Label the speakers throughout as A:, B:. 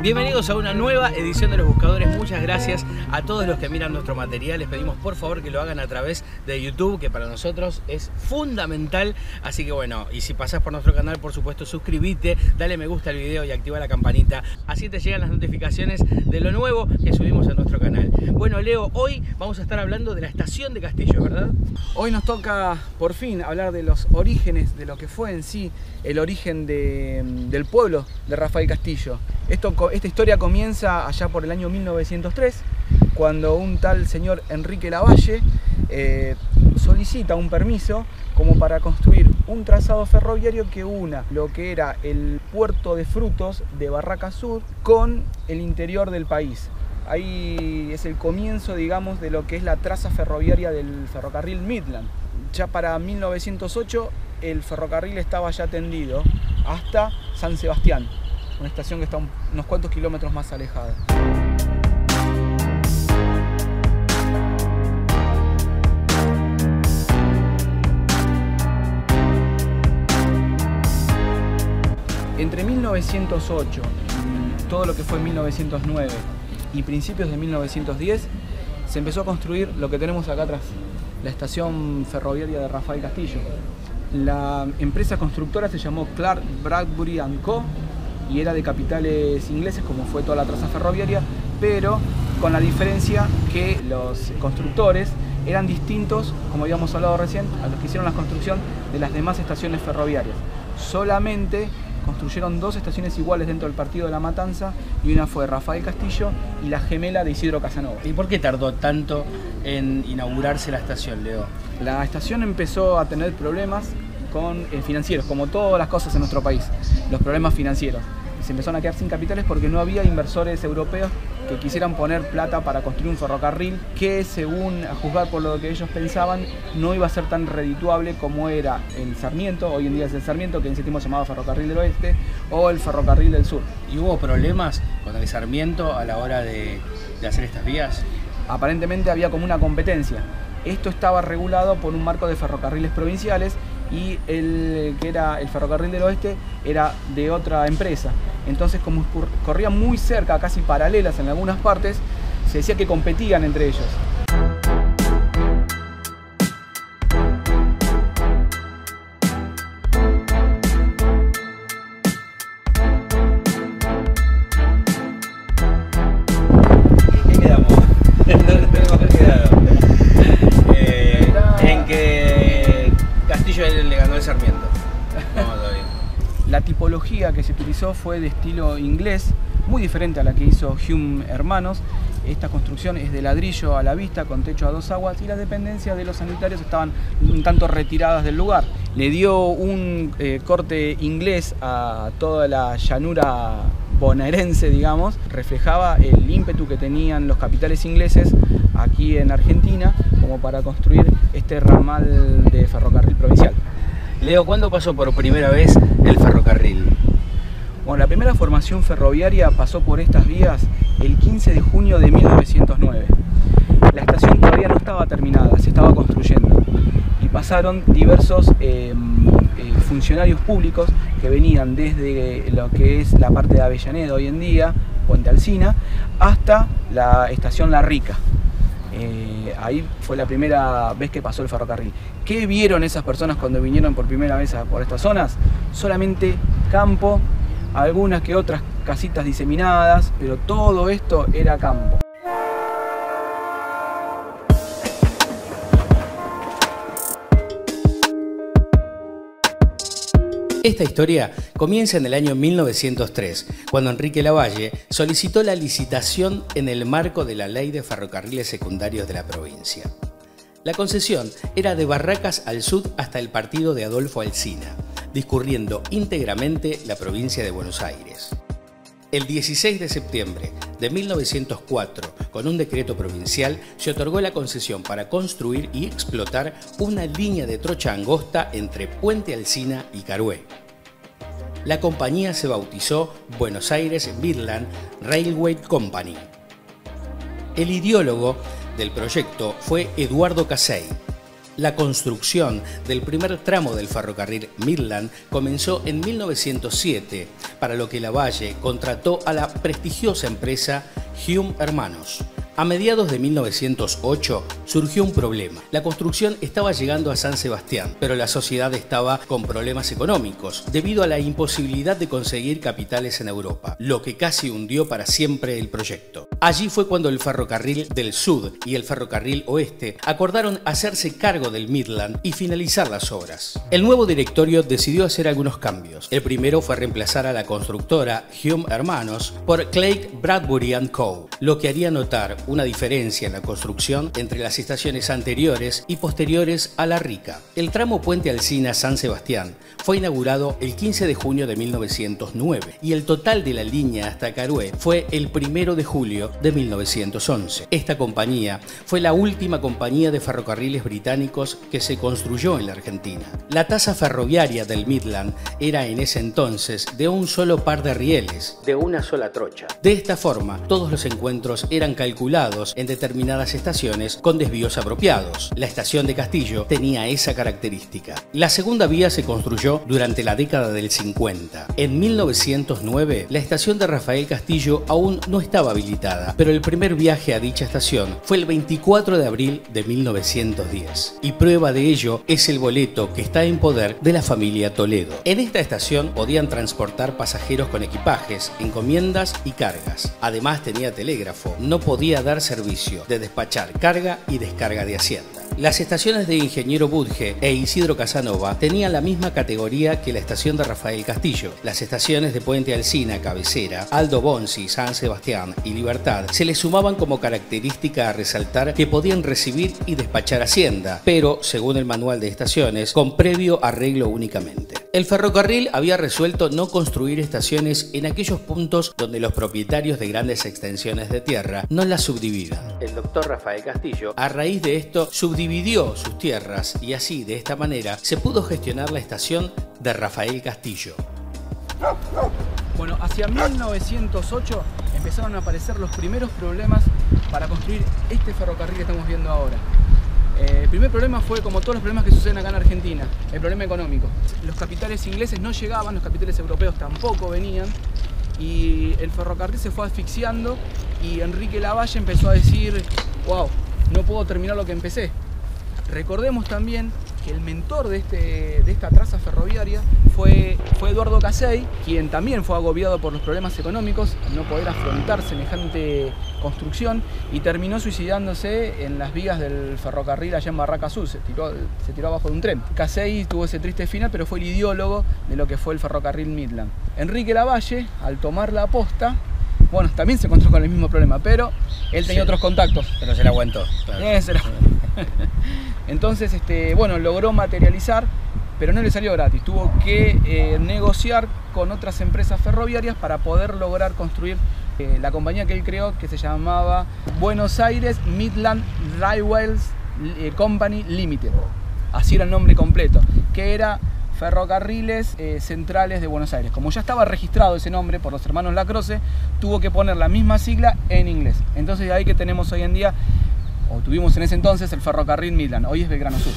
A: Bienvenidos a una nueva edición de Los Buscadores. Muchas gracias a todos los que miran nuestro material. Les pedimos por favor que lo hagan a través de YouTube, que para nosotros es fundamental. Así que bueno, y si pasás por nuestro canal, por supuesto, suscríbete, dale me gusta al video y activa la campanita. Así te llegan las notificaciones de lo nuevo que subimos a nuestro canal. Bueno, Leo, hoy vamos a estar hablando de la estación de Castillo, ¿verdad?
B: Hoy nos toca por fin hablar de los orígenes, de lo que fue en sí el origen del pueblo de Rafael Castillo. Esta historia comienza allá por el año 1903, cuando un tal señor Enrique Lavalle solicita un permiso como para construir un trazado ferroviario que una lo que era el puerto de frutos de Barraca Sur con el interior del país. Ahí es el comienzo, digamos, de lo que es la traza ferroviaria del ferrocarril Midland. Ya para 1908 el ferrocarril estaba ya tendido hasta San Sebastián, una estación que está unos cuantos kilómetros más alejada. Entre 1908 y todo lo que fue 1909 y principios de 1910 se empezó a construir lo que tenemos acá atrás, la estación ferroviaria de Rafael Castillo. La empresa constructora se llamó Clark Bradbury & Co. y era de capitales ingleses, como fue toda la traza ferroviaria, pero con la diferencia que los constructores eran distintos, como habíamos hablado recién, a los que hicieron la construcción de las demás estaciones ferroviarias. Solamente construyeron dos estaciones iguales dentro del partido de La Matanza, y una fue Rafael Castillo y la gemela de Isidro Casanova.
A: ¿Y por qué tardó tanto en inaugurarse la estación, Leo?
B: La estación empezó a tener problemas financieros, como todas las cosas en nuestro país, los problemas financieros. Se empezaron a quedar sin capitales porque no había inversores europeos que quisieran poner plata para construir un ferrocarril que, según a juzgar por lo que ellos pensaban, no iba a ser tan redituable como era el Sarmiento, hoy en día es el Sarmiento, que en ese tiempo se llamaba Ferrocarril del Oeste, o el Ferrocarril del Sur.
A: ¿Y hubo problemas con el Sarmiento a la hora de hacer estas vías?
B: Aparentemente había como una competencia. Esto estaba regulado por un marco de ferrocarriles provinciales y el que era el Ferrocarril del Oeste era de otra empresa. Entonces, como corrían muy cerca, casi paralelas en algunas partes, se decía que competían entre ellos.
A: ¿Qué quedamos? ¿Qué quedado? En que Castillo le ganó el Sarmiento. No, todo bien.
B: La tipología que se utilizó fue de estilo inglés, muy diferente a la que hizo Hume Hermanos. Esta construcción es de ladrillo a la vista, con techo a dos aguas, y las dependencias de los sanitarios estaban un tanto retiradas del lugar. Le dio un corte inglés a toda la llanura bonaerense, digamos. Reflejaba el ímpetu que tenían los capitales ingleses aquí en Argentina como para construir este ramal de ferrocarril provincial.
A: Leo, ¿cuándo pasó por primera vez el ferrocarril?
B: Bueno, la primera formación ferroviaria pasó por estas vías el 15 de junio de 1909. La estación todavía no estaba terminada, se estaba construyendo. Y pasaron diversos funcionarios públicos que venían desde lo que es la parte de Avellaneda hoy en día, Puente Alsina, hasta la estación La Rica. Ahí fue la primera vez que pasó el ferrocarril. ¿Qué vieron esas personas cuando vinieron por primera vez por estas zonas? Solamente campo, algunas que otras casitas diseminadas, pero todo esto era campo.
A: Esta historia comienza en el año 1903, cuando Enrique Lavalle solicitó la licitación en el marco de la Ley de Ferrocarriles Secundarios de la provincia. La concesión era de Barracas al Sud hasta el partido de Adolfo Alsina, discurriendo íntegramente la provincia de Buenos Aires. El 16 de septiembre de 1904, con un decreto provincial, se otorgó la concesión para construir y explotar una línea de trocha angosta entre Puente Alsina y Carué. La compañía se bautizó Buenos Aires Midland Railway Company. El ideólogo del proyecto fue Eduardo Casey. La construcción del primer tramo del ferrocarril Midland comenzó en 1907, para lo que Lavalle contrató a la prestigiosa empresa Hume Hermanos. A mediados de 1908 surgió un problema. La construcción estaba llegando a San Sebastián, pero la sociedad estaba con problemas económicos debido a la imposibilidad de conseguir capitales en Europa, lo que casi hundió para siempre el proyecto. Allí fue cuando el ferrocarril del Sud y el ferrocarril Oeste acordaron hacerse cargo del Midland y finalizar las obras. El nuevo directorio decidió hacer algunos cambios. El primero fue reemplazar a la constructora Hume Hermanos por Clay Bradbury & Co., lo que haría notar una diferencia en la construcción entre las estaciones anteriores y posteriores a La Rica. El tramo Puente Alsina-San Sebastián fue inaugurado el 15 de junio de 1909 y el total de la línea hasta Carué fue el 1 de julio de 1911. Esta compañía fue la última compañía de ferrocarriles británicos que se construyó en la Argentina. La tasa ferroviaria del Midland era en ese entonces de un solo par de rieles, de una sola trocha. De esta forma, todos los encuentros eran calculados en determinadas estaciones con desvíos apropiados. La estación de Castillo tenía esa característica. La segunda vía se construyó durante la década del 50. En 1909, la estación de Rafael Castillo aún no estaba habilitada, pero el primer viaje a dicha estación fue el 24 de abril de 1910. Y prueba de ello es el boleto que está en poder de la familia Toledo. En esta estación podían transportar pasajeros con equipajes, encomiendas y cargas. Además tenía telégrafo, no podía dar servicio de despachar carga y descarga de Hacienda. Las estaciones de Ingeniero Budge e Isidro Casanova tenían la misma categoría que la estación de Rafael Castillo. Las estaciones de Puente Alsina, Cabecera, Aldo Bonzi, San Sebastián y Libertad se les sumaban como característica a resaltar que podían recibir y despachar Hacienda, pero, según el manual de estaciones, con previo arreglo únicamente. El ferrocarril había resuelto no construir estaciones en aquellos puntos donde los propietarios de grandes extensiones de tierra no las subdividan. El doctor Rafael Castillo, a raíz de esto, subdividió sus tierras y así, de esta manera, se pudo gestionar la estación de Rafael Castillo.
B: Bueno, hacia 1908 empezaron a aparecer los primeros problemas para construir este ferrocarril que estamos viendo ahora. El primer problema fue, como todos los problemas que suceden acá en Argentina, el problema económico. Los capitales ingleses no llegaban, los capitales europeos tampoco venían, y el ferrocarril se fue asfixiando y Enrique Lavalle empezó a decir: wow, no puedo terminar lo que empecé. Recordemos también que el mentor de esta traza ferroviaria fue Eduardo Casey, quien también fue agobiado por los problemas económicos al no poder afrontar semejante construcción y terminó suicidándose en las vías del ferrocarril allá en Barraca Sur, se tiró abajo de un tren. Casey tuvo ese triste final, pero fue el ideólogo de lo que fue el ferrocarril Midland. Enrique Lavalle, al tomar la posta, bueno, también se encontró con el mismo problema, pero él tenía otros contactos.
A: Pero se la aguantó. Claro.
B: Entonces, bueno, logró materializar, pero no le salió gratis. Tuvo que negociar con otras empresas ferroviarias para poder lograr construir la compañía que él creó, que se llamaba Buenos Aires Midland Railways Company Limited. Así era el nombre completo, que era Ferrocarriles Centrales de Buenos Aires. Como ya estaba registrado ese nombre por los hermanos Lacroze, tuvo que poner la misma sigla en inglés. Entonces de ahí que tenemos hoy en día, o tuvimos en ese entonces, el ferrocarril Midland. Hoy es Belgrano Sur.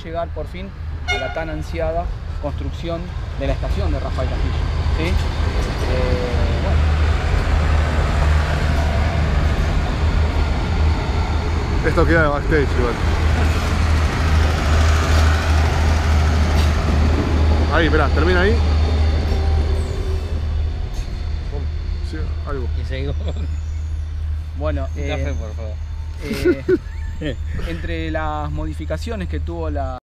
B: llegar por fin a la tan ansiada construcción de la estación de Rafael Castillo, ¿sí? Bueno.
C: Esto queda de backstage igual. Ahí, esperá, termina ahí. Sí, algo.
A: Y seguimos.
B: Bueno,
A: Un café, por favor.
B: Entre las modificaciones que tuvo la